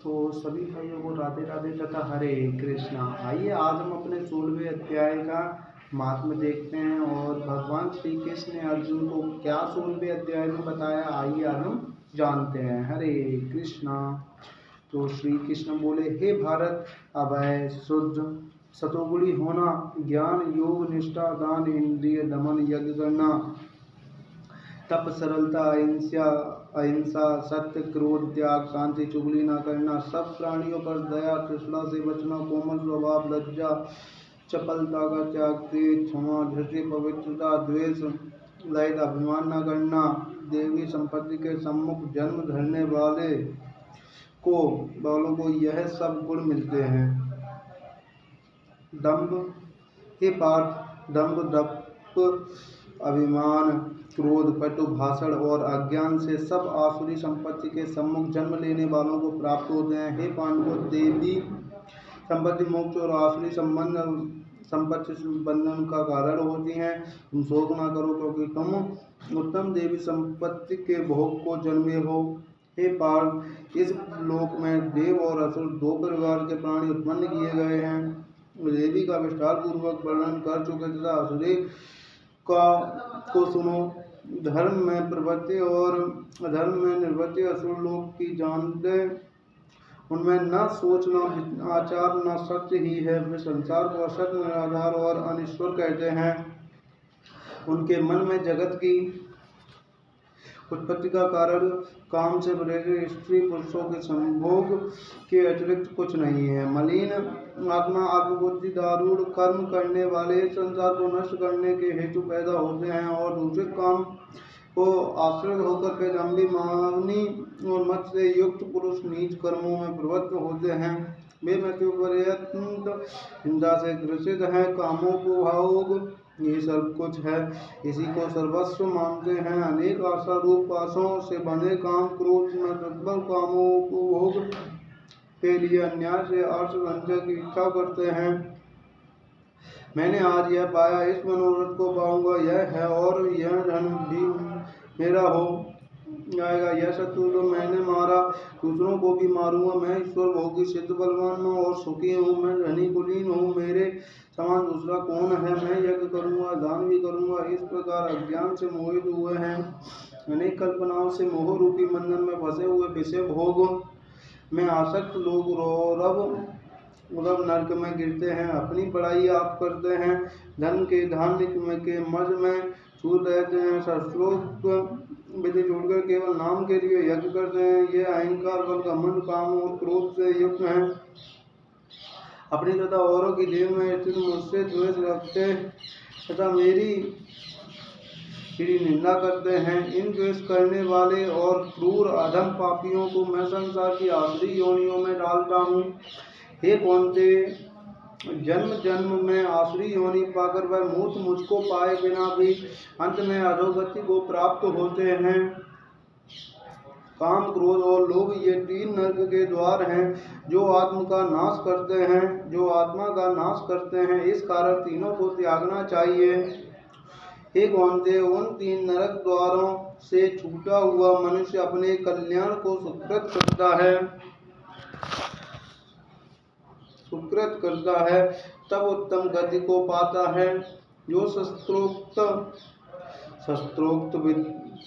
तो सभी भाइयों को राधे राधे तथा हरे कृष्णा। आइए आज हम अपने 16वें अध्याय का महात्म्य देखते हैं और भगवान श्री कृष्ण ने अर्जुन को क्या 16वें अध्याय में बताया, आइए आज हम जानते हैं। हरे कृष्णा। तो श्री कृष्ण बोले, हे भारत, अभय शुद्ध सतोगुणी होना, ज्ञान योग निष्ठा दान इंद्रिय दमन यज्ञ करना, तप सरलता अहिंसा सत्य क्रोध त्याग शांति चुगली न करना, सब प्राणियों पर दया तृष्णा से बचना, कोमल स्वभाव लज्जा चपलता का त्याग तेज क्षमा धृति पवित्रता द्वेष ललित अभिमान न करना, देवी संपत्ति के सम्मुख जन्म धरने वालों को यह सब गुण मिलते हैं। दंभ हे पार्थ, दंभ दर्प अभिमान क्रोध कटु भाषण और अज्ञान से सब आसुरी संपत्ति के सम्मुख जन्म लेने वालों को प्राप्त होते हैं। हे पांडवों, देवी संपत्ति मोक्ष और आसुरी संपत्ति बंधन का कारण होती हैं। तुम शोक न करो क्योंकि तुम उत्तम देवी संपत्ति के भोग को जन्मे हो। हे पार्थ, इस लोक में देव और असुर दो प्रकार के प्राणी उत्पन्न किए गए हैं। देवी का विस्तार पूर्वक वर्णन कर चुके तथा असुरी को सुनो। धर्म में प्रवृत्ति और अधर्म में निवृत्ति असुर लोक की जानते, उनमें न सोच न आचार न सत्य ही है। वे संसार को असत्य निराधार और अनिश्वर कहते हैं। उनके मन में जगत की उत्पत्ति का कारण काम से प्रेरित स्त्री पुरुषों के संभोग के अतिरिक्त कुछ नहीं है। मलिन आत्मा अल्पबुद्धि दारूढ़ कर्म करने वाले संसार को नष्ट करने के हेतु पैदा होते हैं और दूषित काम को आश्रित होकर बेदम्भी मावनी और मत से युक्त पुरुष नीच कर्मों में प्रवृत्त होते हैं। वे मृत्यु पर्यंत हिंसा से ग्रसित हैं। कामों को भोग ये सब कुछ है, इसी को सर्वस्व मानते हैं। अनेक आशा रूप पाशों से बने काम क्रोध में प्रबल कामों को भोग के लिए अन्याय से अर्थ संचय की इच्छा करते हैं। मैंने आज यह पाया, इस मनोरथ को पाऊंगा यह है और यह धन भी मेरा हो जाएगा। यह शत्रु जो मैंने मारा दूसरों को भी मारूंगा। मैं ईश्वर भोगी सिद्ध बलवान हूँ और सुखी हूँ। मैं धनी कुलीन हूँ, मेरे समान दूसरा कौन है। मैं यज्ञ करूंगा दान भी करूंगा। इस प्रकार अज्ञान से मोहित हुए हैं। अनेक कल्पनाओं से मोह रूपी बंधन में फंसे हुए विषय भोग में आसक्त लोग उद्धव नरक में गिरते हैं। अपनी बड़ाई आप करते हैं, धन के धान्य के मज में छूट रहते हैं। शास्त्रोक्त विधि छोड़कर केवल नाम के लिए यज्ञ करते हैं। ये अहंकार बल घमंड काम और क्रोध से युक्त हैं। अपनी तथा औरों की देह में स्थित मुझसे द्वेष रखते तथा मेरी निंदा करते हैं। इन द्वेष करने वाले और क्रूर अधम पापियों को मैं संसार की आसुरी योनियों में डालता हूँ। हे कौन्ते, जन्म जन्म में आसुरी योनि पाकर वह मूर्ख मुझको पाए बिना भी अंत में अधोगति को प्राप्त होते हैं। काम क्रोध और लोभ ये तीन नरक के द्वार हैं जो आत्मा का नाश करते हैं। इस कारण तीनों को त्यागना चाहिए। हे कौन्ते, उन तीन नरक द्वारों से छूटा हुआ मनुष्य अपने कल्याण को सुकृत करता है तब उत्तम गति को पाता है। जो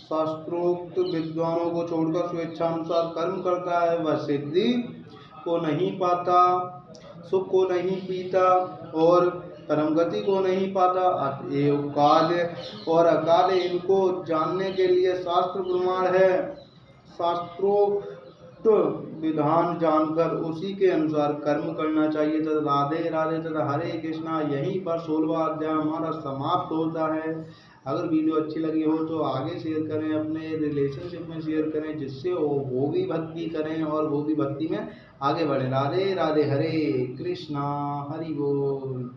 शास्त्रोक्त विद्वानों को छोड़कर स्वेच्छानुसार कर्म करता है वह सिद्धि को नहीं पाता, सुख को नहीं पीता और परम गति को नहीं पाता। अतएव काल और अकाल इनको जानने के लिए शास्त्र प्रमाण है। शास्त्रोक्त विधान जानकर उसी के अनुसार कर्म करना चाहिए। तथा राधे राधे तथा हरे कृष्णा। यहीं पर 16वां अध्याय हमारा समाप्त होता है। अगर वीडियो अच्छी लगी हो तो आगे शेयर करें, अपने रिलेशनशिप में शेयर करें, जिससे वो भी भक्ति करें और वो भी भक्ति में आगे बढ़े। राधे राधे हरे कृष्णा। हरि बोल।